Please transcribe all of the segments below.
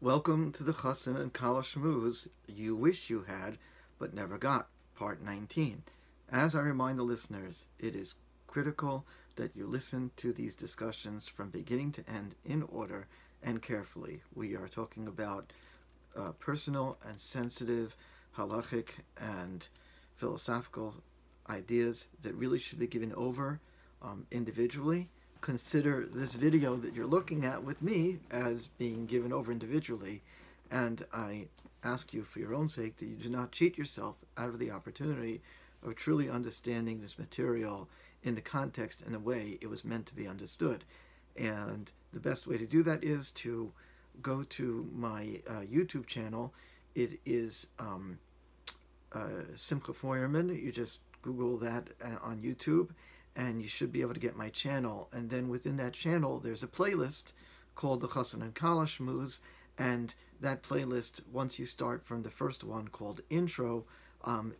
Welcome to the Chosson and Kallah Shmooze you wish you had but never got, part 19. As I remind the listeners, it is critical that you listen to these discussions from beginning to end in order and carefully. We are talking about personal and sensitive halachic and philosophical ideas that really should be given over individually. Consider this video that you're looking at with me as being given over individually, and I ask you for your own sake that you do not cheat yourself out of the opportunity of truly understanding this material in the context and the way it was meant to be understood. And the best way to do that is to go to my YouTube channel. It is Simcha Feuerman. You just Google that on YouTube, and you should be able to get my channel. And then within that channel, there's a playlist called the Chosson and Kallah Shmooze, and that playlist, once you start from the first one called Intro,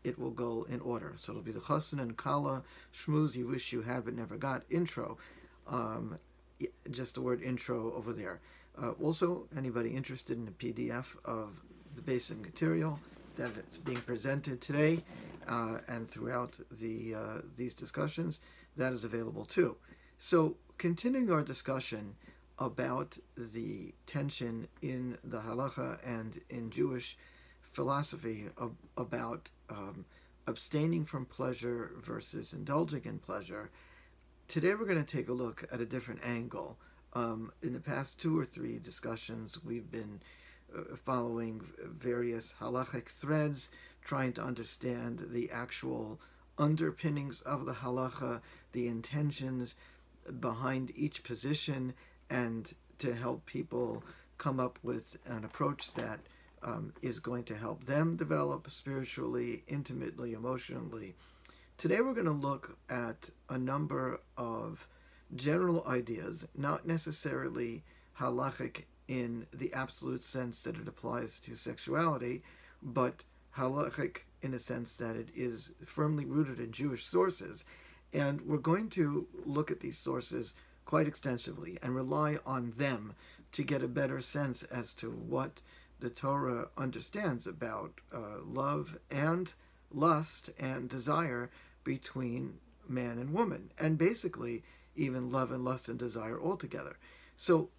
it will go in order. So it'll be the Chosson and Kallah Shmooze you wish you had but never got, Intro. Just the word intro over there. Also, anybody interested in a PDF of the basic material that is being presented today and throughout these discussions, that is available too. So, continuing our discussion about the tension in the halacha and in Jewish philosophy about abstaining from pleasure versus indulging in pleasure, today we're going to take a look at a different angle. In the past 2 or 3 discussions, we've been following various halachic threads, trying to understand the actual underpinnings of the halacha, the intentions behind each position, and to help people come up with an approach that is going to help them develop spiritually, intimately, emotionally. Today we're going to look at a number of general ideas, not necessarily halachic in the absolute sense that it applies to sexuality, but halachic in a sense that it is firmly rooted in Jewish sources. And we're going to look at these sources quite extensively and rely on them to get a better sense as to what the Torah understands about love and lust and desire between man and woman, and basically even love and lust and desire altogether. So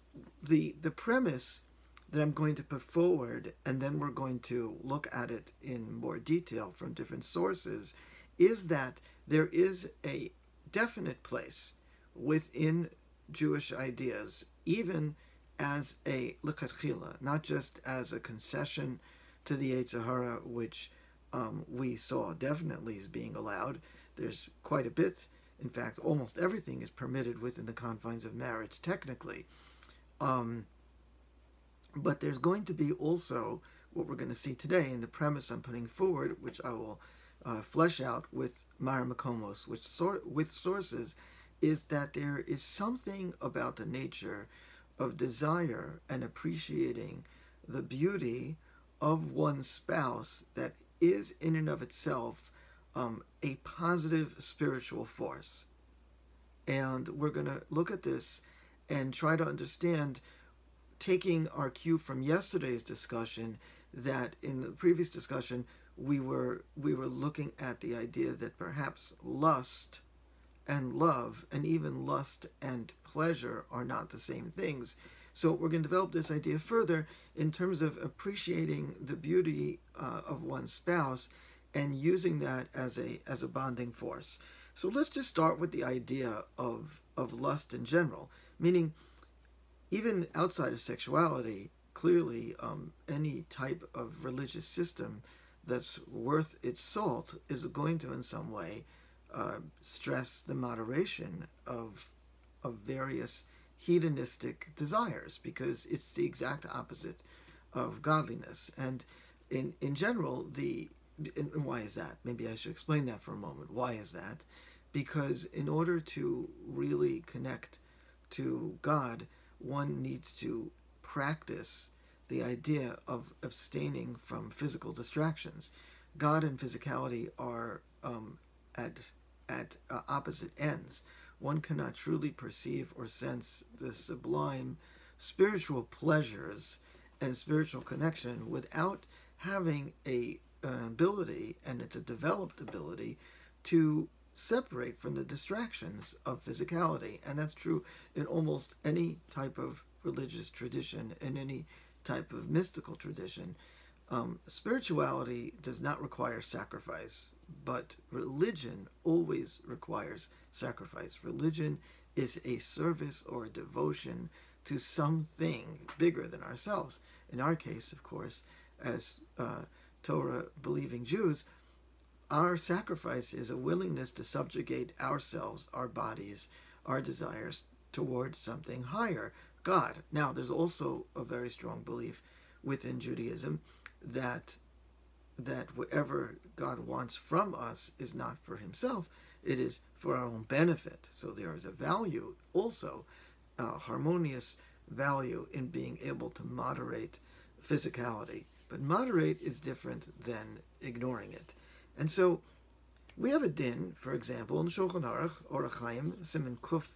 the premise that I'm going to put forward, and then we're going to look at it in more detail from different sources, is that there is a definite place within Jewish ideas, even as a lechatchila, not just as a concession to the Yetzer Hara, which we saw definitely as being allowed. There's quite a bit. In fact, almost everything is permitted within the confines of marriage, technically. But there's going to be also what we're going to see today in the premise I'm putting forward, which I will flesh out with Mara Makomos, with sources, is that there is something about the nature of desire and appreciating the beauty of one's spouse that is in and of itself a positive spiritual force. And we're going to look at this and try to understand, taking our cue from yesterday's discussion, that in the previous discussion we were looking at the idea that perhaps lust and love, and even lust and pleasure, are not the same things. So we're going to develop this idea further in terms of appreciating the beauty of one's spouse and using that as a bonding force. So let's just start with the idea of lust in general, meaning even outside of sexuality, clearly any type of religious system that's worth its salt is going to in some way stress the moderation of various hedonistic desires, because it's the exact opposite of godliness. And in general, and why is that? Maybe I should explain that for a moment. Why is that? Because in order to really connect to God, one needs to practice the idea of abstaining from physical distractions. God and physicality are at opposite ends. One cannot truly perceive or sense the sublime spiritual pleasures and spiritual connection without having an ability, and it's a developed ability, to separate from the distractions of physicality. And that's true in almost any type of religious tradition, in any type of mystical tradition. Spirituality does not require sacrifice, but religion always requires sacrifice. Religion is a service or a devotion to something bigger than ourselves. In our case, of course, as Torah-believing Jews, our sacrifice is a willingness to subjugate ourselves, our bodies, our desires towards something higher, God. Now, there's also a very strong belief within Judaism that whatever God wants from us is not for himself, it is for our own benefit. So there is a value also, a harmonious value in being able to moderate physicality. But moderate is different than ignoring it. And so we have a din, for example, in Shulchan Aruch, Orach Chaim, Siman Kuf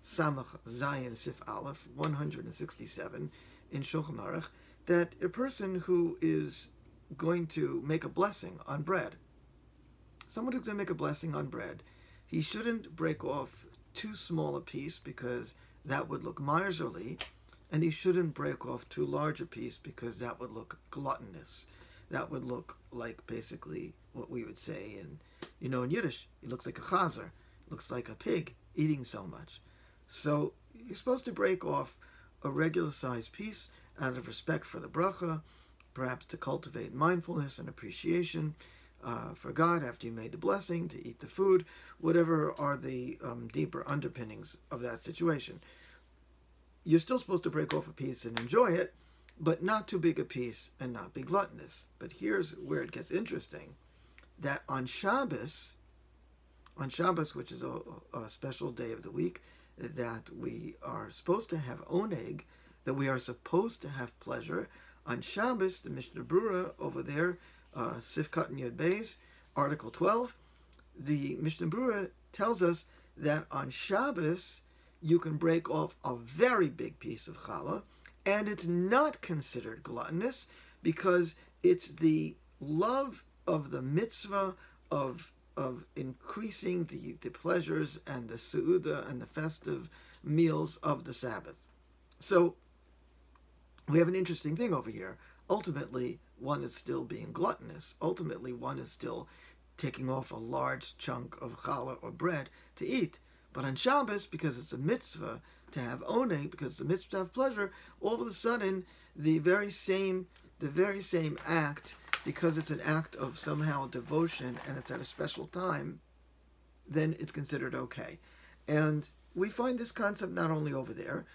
Samach Zayin Sif Aleph, 167 in Shulchan Aruch, that a person who is going to make a blessing on bread, someone who's going to make a blessing on bread, he shouldn't break off too small a piece because that would look miserly, and he shouldn't break off too large a piece because that would look gluttonous. That would look like basically what we would say in Yiddish, it looks like a chazer, looks like a pig eating so much. So you're supposed to break off a regular sized piece out of respect for the bracha, perhaps to cultivate mindfulness and appreciation for God after you made the blessing, to eat the food, whatever are the deeper underpinnings of that situation. You're still supposed to break off a piece and enjoy it, but not too big a piece and not be gluttonous. But here's where it gets interesting, that on Shabbos, which is a special day of the week, that we are supposed to have oneg, that we are supposed to have pleasure. On Shabbos, the Mishnah Brura over there, Sifkat and Yud Beis, Article 12, the Mishnah Brura tells us that on Shabbos, you can break off a very big piece of challah, and it's not considered gluttonous because it's the love of the mitzvah of increasing the pleasures and the seudah and the festive meals of the Sabbath. So we have an interesting thing over here. Ultimately, one is still being gluttonous. Ultimately, one is still taking off a large chunk of challah or bread to eat. But on Shabbos, because it's a mitzvah to have oneg, because it's a mitzvah to have pleasure, all of a sudden, the very same act, because it's an act of somehow devotion and it's at a special time, then it's considered okay. And we find this concept not only over there,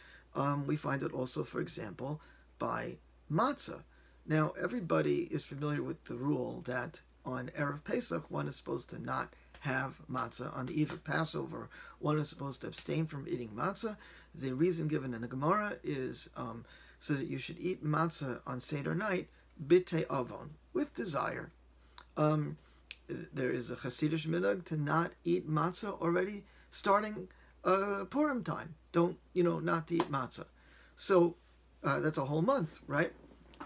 we find it also, for example, by matzah. Now, everybody is familiar with the rule that on Erev Pesach, one is supposed to not have matzah. On the eve of Passover, one is supposed to abstain from eating matzah. The reason given in the Gemara is so that you should eat matzah on Seder night, bite avon, with desire. There is a Hasidic minhag to not eat matzah already starting Purim time. Not to eat matzah. So that's a whole month, right?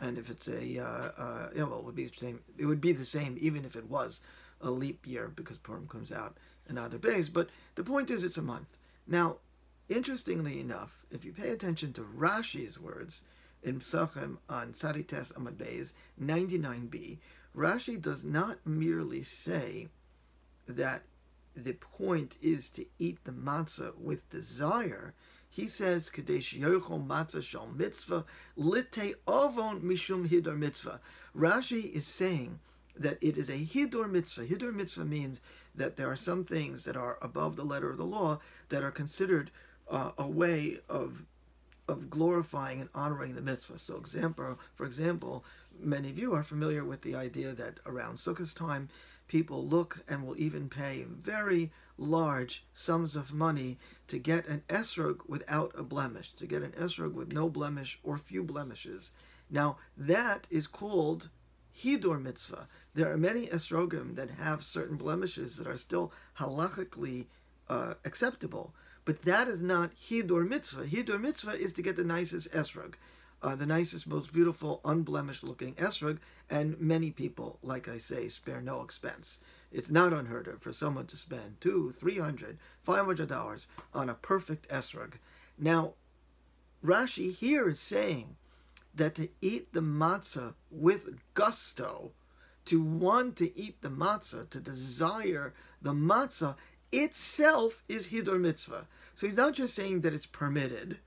And if it's it would be the same. It would be the same even if it was a leap year because Purim comes out in other days. But the point is, it's a month. Now, interestingly enough, if you pay attention to Rashi's words in Psachim on Tzadites Amud Beis 99b, Rashi does not merely say that the point is to eat the matzah with desire. He says, Kadesh yochol matzah shal mitzvah, lite avon mishum hidor mitzvah. Rashi is saying that it is a hidor mitzvah. Hidor mitzvah means that there are some things that are above the letter of the law that are considered a way of glorifying and honoring the mitzvah. So, for example, many of you are familiar with the idea that around Sukkot time, people look and will even pay very large sums of money to get an esrog without a blemish, to get an esrog with no blemish or few blemishes. Now, that is called hidor mitzvah. There are many esrogim that have certain blemishes that are still halachically acceptable, but that is not hidor mitzvah. Hidor mitzvah is to get the nicest esrog. the nicest, most beautiful, unblemished looking esrog, and many people, like I say, spare no expense. It's not unheard of for someone to spend $200, $300, $500 on a perfect esrog. Now, Rashi here is saying that to eat the matzah with gusto, to want to eat the matzah, to desire the matzah itself is hidur mitzvah. So he's not just saying that it's permitted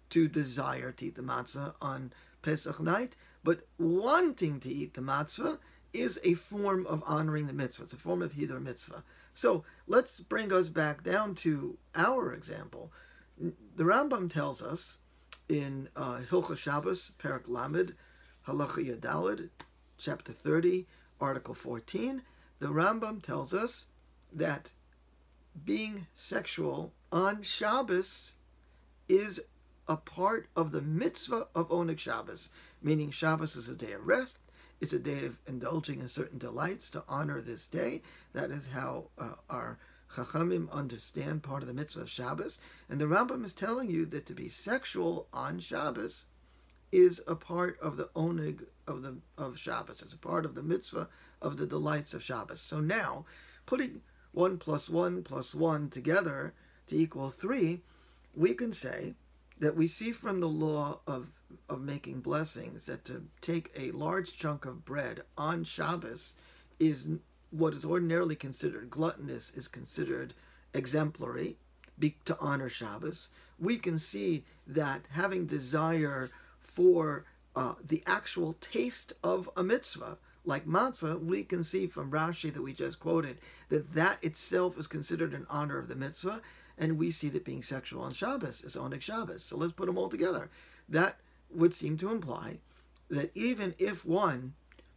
to desire to eat the matzah on Pesach night, but wanting to eat the matzah is a form of honoring the mitzvah. It's a form of hidur mitzvah. So let's bring us back down to our example. The Rambam tells us in Hilchos Shabbos, Perek Lamed, Halacha Yadalid, chapter 30, article 14, the Rambam tells us that being sexual on Shabbos is a part of the mitzvah of Oneg Shabbos, meaning Shabbos is a day of rest. It's a day of indulging in certain delights to honor this day. That is how our Chachamim understand part of the mitzvah of Shabbos. And the Rambam is telling you that to be sexual on Shabbos is a part of the oneg of Shabbos. It's a part of the mitzvah of the delights of Shabbos. So now, putting 1 + 1 + 1 together to equal 3, we can say that we see from the law of making blessings that to take a large chunk of bread on Shabbos is what is ordinarily considered gluttonous, is considered exemplary to honor Shabbos. We can see that having desire for the actual taste of a mitzvah, like matzah, we can see from Rashi that we just quoted that that itself is considered an honor of the mitzvah, and we see that being sexual on Shabbos is Oneg Shabbos. So let's put them all together. That would seem to imply that even if one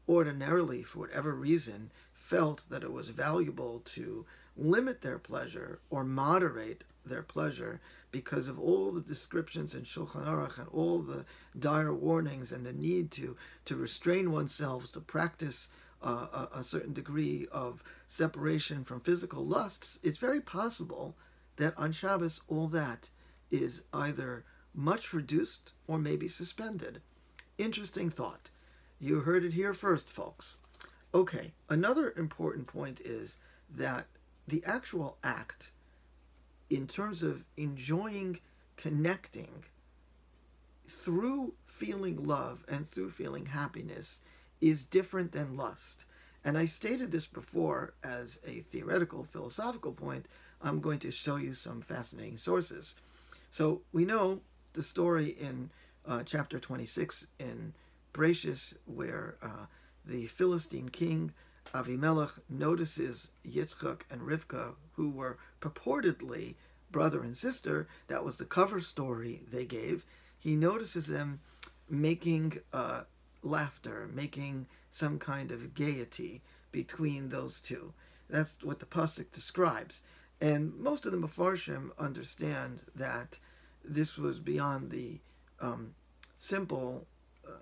ordinarily, for whatever reason, felt that it was valuable to limit their pleasure or moderate their pleasure because of all the descriptions in Shulchan Aruch and all the dire warnings and the need to restrain oneself, to practice a certain degree of separation from physical lusts, it's very possible that on Shabbos all that is either much reduced or maybe suspended. Interesting thought. You heard it here first, folks. Okay, another important point is that the actual act, in terms of enjoying, connecting through feeling love and through feeling happiness, is different than lust. And I stated this before as a theoretical, philosophical point. I'm going to show you some fascinating sources. So we know the story in chapter 26 in Bereshis, where the Philistine king Avimelech notices Yitzchak and Rivka, who were purportedly brother and sister. That was the cover story they gave. He notices them making laughter, making some kind of gaiety between those two. That's what the pasuk describes. And most of the Mefarshim understand that this was beyond the simple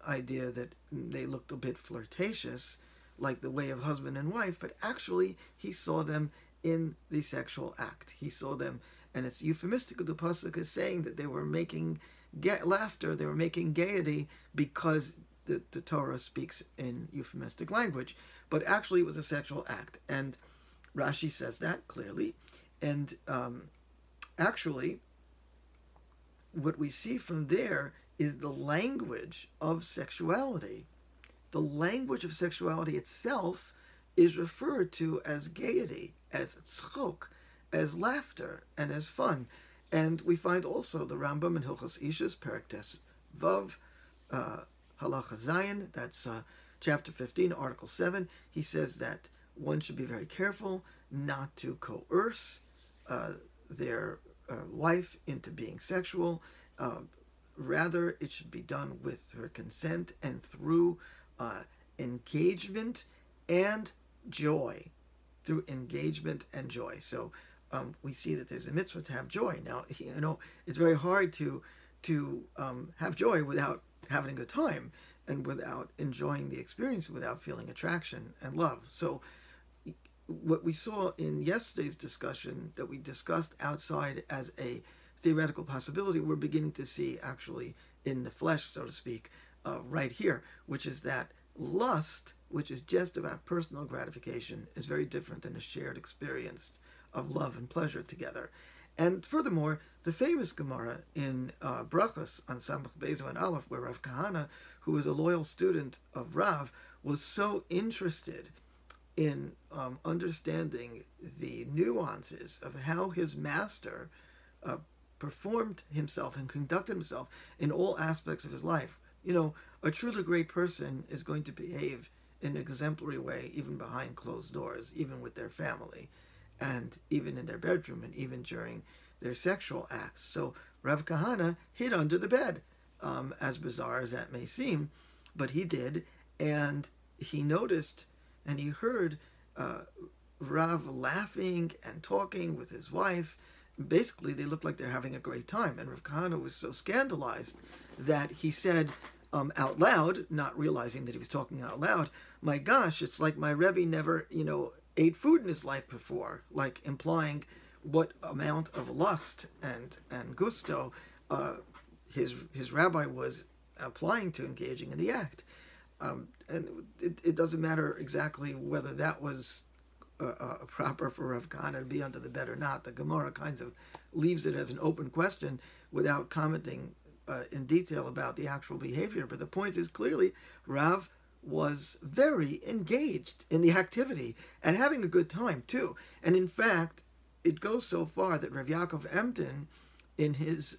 idea that they looked a bit flirtatious, like the way of husband and wife, but actually he saw them in the sexual act. He saw them, and it's euphemistic. The pasuk is saying that they were making laughter, they were making gaiety, because the Torah speaks in euphemistic language, but actually it was a sexual act. And Rashi says that clearly. And actually, what we see from there is the language of sexuality. The language of sexuality itself is referred to as gaiety, as tzchok, as laughter, and as fun. And we find also the Rambam in Hilchos Ishus, Perek Tes Vav, Halacha Zayin, that's chapter 15, article 7. He says that one should be very careful not to coerce their wife into being sexual. Rather, it should be done with her consent and through engagement and joy. Through engagement and joy. So we see that there's a mitzvah to have joy. Now, you know, it's very hard to have joy without having a good time and without enjoying the experience, without feeling attraction and love. So what we saw in yesterday's discussion that we discussed outside as a theoretical possibility, we're beginning to see actually in the flesh, so to speak, right here, which is that lust, which is just about personal gratification, is very different than a shared experience of love and pleasure together. And furthermore, the famous Gemara in Brachos on Samach Bezo and Aleph, where Rav Kahana, who was a loyal student of Rav, was so interested in understanding the nuances of how his master performed himself and conducted himself in all aspects of his life. You know, a truly great person is going to behave in an exemplary way, even behind closed doors, even with their family, and even in their bedroom, and even during their sexual acts. So Rav Kahana hid under the bed, as bizarre as that may seem, but he did, and he noticed and he heard Rav laughing and talking with his wife. Basically, they looked like they're having a great time, and Rav Kahana was so scandalized that he said out loud, not realizing that he was talking out loud, "My gosh, it's like my Rebbe never, ate food in his life before," like implying what amount of lust and gusto his rabbi was applying to engaging in the act. And it doesn't matter exactly whether that was proper for Rav Kahana to be under the bed or not. The Gemara kind of leaves it as an open question without commenting in detail about the actual behavior. But the point is, clearly Rav was very engaged in the activity and having a good time too. And in fact, it goes so far that Rav Yaakov Emden, in his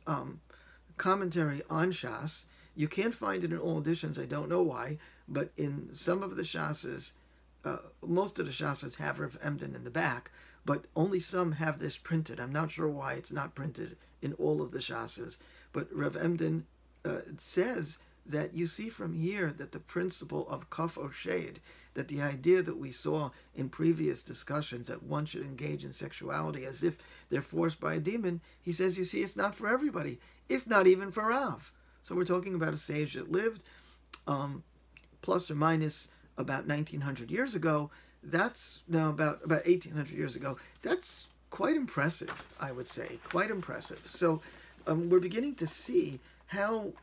commentary on Shas, you can't find it in all editions, I don't know why, but in some of the Shas's, most of the Shas's have Rav Emden in the back, but only some have this printed. I'm not sure why it's not printed in all of the Shas's, but Rav Emden says that you see from here that the principle of kaf or shade, that the idea that we saw in previous discussions that one should engage in sexuality as if they're forced by a demon, he says, you see, it's not for everybody. It's not even for Rav. So we're talking about a sage that lived plus or minus about 1900 years ago. That's now about 1800 years ago. That's quite impressive, I would say, quite impressive. So we're beginning to see how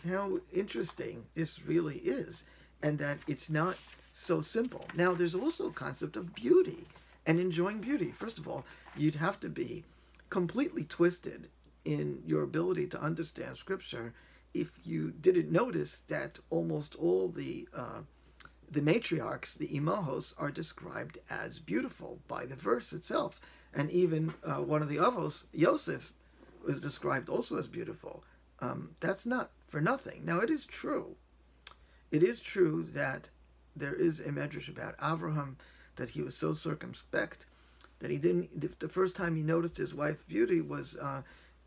how interesting this really is, and that it's not so simple. Now, there's also a concept of beauty and enjoying beauty. First of all, you'd have to be completely twisted in your ability to understand Scripture if you didn't notice that almost all the matriarchs, the imahos, are described as beautiful by the verse itself. And even one of the avos, Yosef, was described also as beautiful. That's not for nothing. Now, it is true. It is true that there is a medrash about Avraham, that he was so circumspect that he didn't, the first time he noticed his wife's beauty was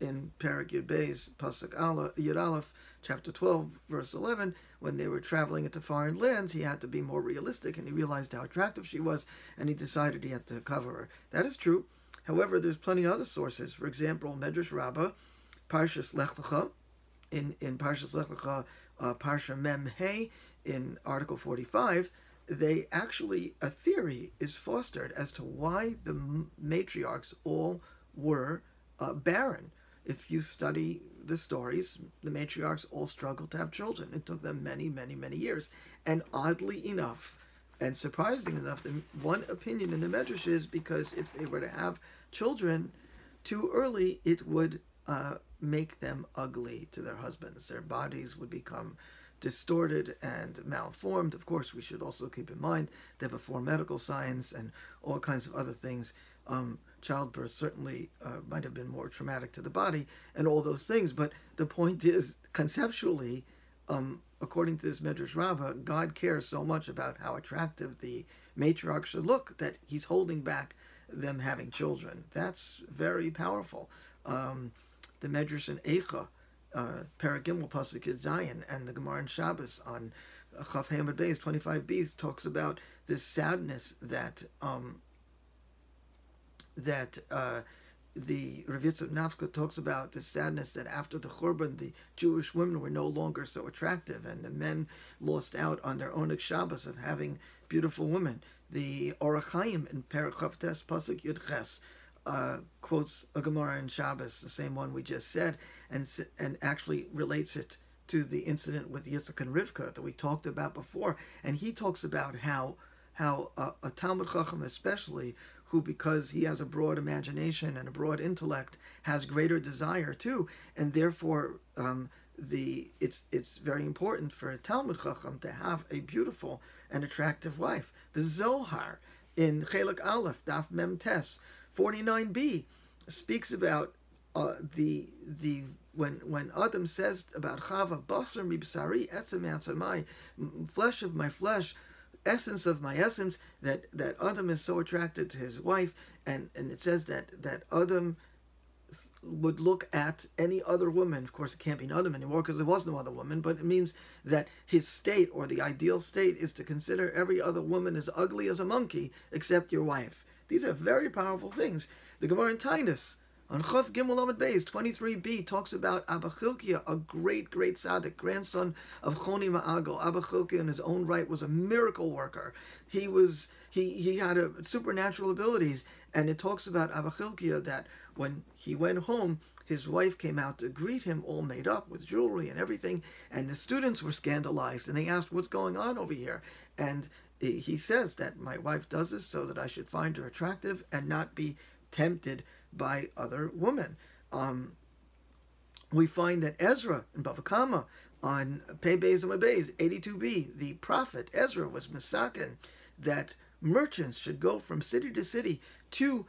in Perek Yud Bey's Pasuk Yud Aleph, chapter 12, verse 11, when they were traveling into foreign lands. He had to be more realistic, and he realized how attractive she was, and he decided he had to cover her. That is true. However, there's plenty of other sources. For example, Medrash Rabbah, Parshas Lech Lecha, in Parshas Lech Lecha, Parsha Mem Hey, in Article 45, they actually, a theory is fostered as to why the matriarchs all were barren. If you study the stories, the matriarchs all struggled to have children. It took them many, many, many years. And oddly enough, and surprisingly enough, the one opinion in the Medrash is because if they were to have children too early, it would make them ugly to their husbands. Their bodies would become distorted and malformed. Of course, we should also keep in mind that before medical science and all kinds of other things, childbirth certainly might have been more traumatic to the body and all those things. But the point is, conceptually, according to this Medrash Rabbah, God cares so much about how attractive the matriarch should look that he's holding back them having children. That's very powerful. The Medrash in Eicha, Perek Gimel Pasuk Yud Zayin, and the Gemara in Shabbos on Chaf Hamad Beis 25b talks about this sadness that the Rav Yitzchak Nafka talks about the sadness that after the Churban, the Jewish women were no longer so attractive, and the men lost out on their Oneg Shabbos of having beautiful women. The Orach Chaim in Perek Chavtes Pasuk Yud Ches quotes a Gemara in Shabbos, the same one we just said, and actually relates it to the incident with Yitzchak and Rivka that we talked about before. And he talks about how a Talmud Chacham especially, who, because he has a broad imagination and a broad intellect, has greater desire too, and therefore it's very important for a Talmud Chacham to have a beautiful and attractive wife. The Zohar in Chelek Aleph, Daf Mem Tes 49b, speaks about when Adam says about Chava, Basar mibsari, etzem etzemai, flesh of my flesh, essence of my essence, that Adam is so attracted to his wife, and it says that Adam would look at any other woman. Of course, it can't be Adam anymore because there was no other woman, but it means that his state, or the ideal state, is to consider every other woman as ugly as a monkey except your wife. These are very powerful things. The Gemara in Tainus, on Chof Gimel Lamed Beis 23b, talks about Abba Chilkiah, a great tzaddik, grandson of Choni Ma'agal. Abba Chilkiah, in his own right, was a miracle worker. He had supernatural abilities, and it talks about Abba Chilkiah that when he went home, his wife came out to greet him, all made up with jewelry and everything, and the students were scandalized, and they asked, "What's going on over here?" And he says that my wife does this so that I should find her attractive and not be tempted by other women. We find that Ezra in Bava Kama on Pei Beis and Beis 82b, the prophet Ezra was misaken that merchants should go from city to city to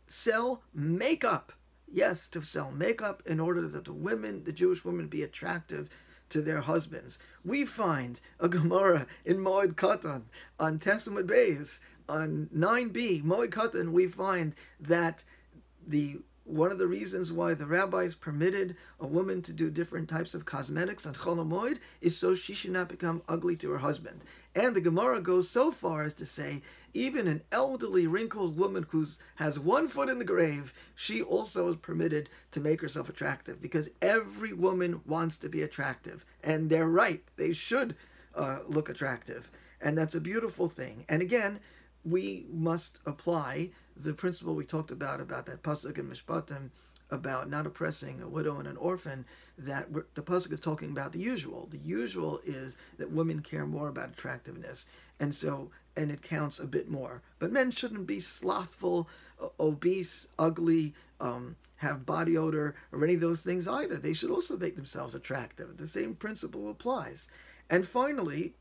sell makeup. Yes, to sell makeup in order that the Jewish women, be attractive to their husbands. We find a Gemara in Moed Katan on Testament Beis on 9b, Moed Katan, we find that one of the reasons why the rabbis permitted a woman to do different types of cosmetics on Chol HaMoed is so she should not become ugly to her husband. And the Gemara goes so far as to say, even an elderly, wrinkled woman who has one foot in the grave, she also is permitted to make herself attractive, because every woman wants to be attractive. And they're right. They should look attractive. And that's a beautiful thing. And again, we must apply the principle we talked about that pasuk in Mishpatim, about not oppressing a widow and an orphan, that the pasuk is talking about the usual. The usual is that women care more about attractiveness, and it counts a bit more. But men shouldn't be slothful, obese, ugly, have body odor, or any of those things either. They should also make themselves attractive. The same principle applies. And finally,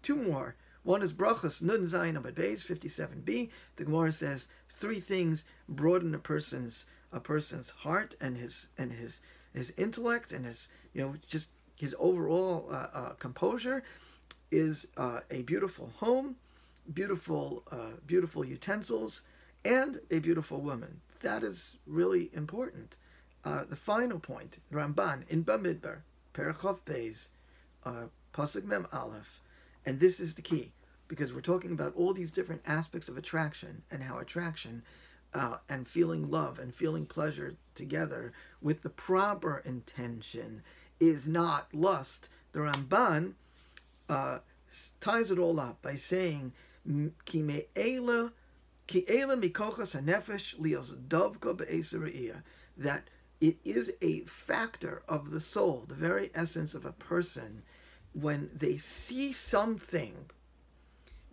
two more. One is Brachos Nun Zayin Amud Beis 57b. The Gemara says three things broaden a person's heart and his intellect and his just his overall composure is a beautiful home, beautiful utensils, and a beautiful woman. That is really important. The final point, Ramban in Bamidbar, Perachov Beis, Pasuk Mem Aleph. And this is the key, because we're talking about all these different aspects of attraction, and how attraction and feeling love and feeling pleasure together with the proper intention is not lust. The Ramban ties it all up by saying, Ki me'ela mikochas hanefesh lios dovka be'eser re'iyah, that it is a factor of the soul, the very essence of a person. When they see something,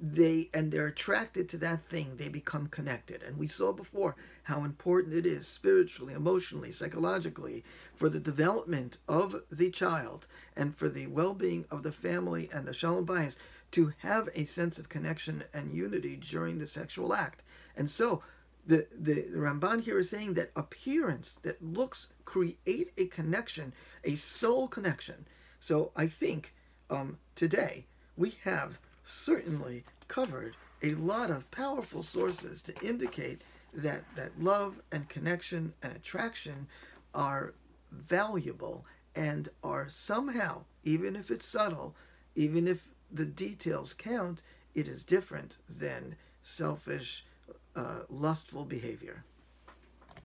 they're attracted to that thing, they become connected. And we saw before how important it is spiritually, emotionally, psychologically, for the development of the child and for the well-being of the family and the shalom bayis to have a sense of connection and unity during the sexual act. And so the Ramban here is saying that appearance, that looks, create a connection, a soul connection. So I think today we have certainly covered a lot of powerful sources to indicate that love and connection and attraction are valuable and are somehow, even if it's subtle, even if the details count, it is different than selfish, lustful behavior.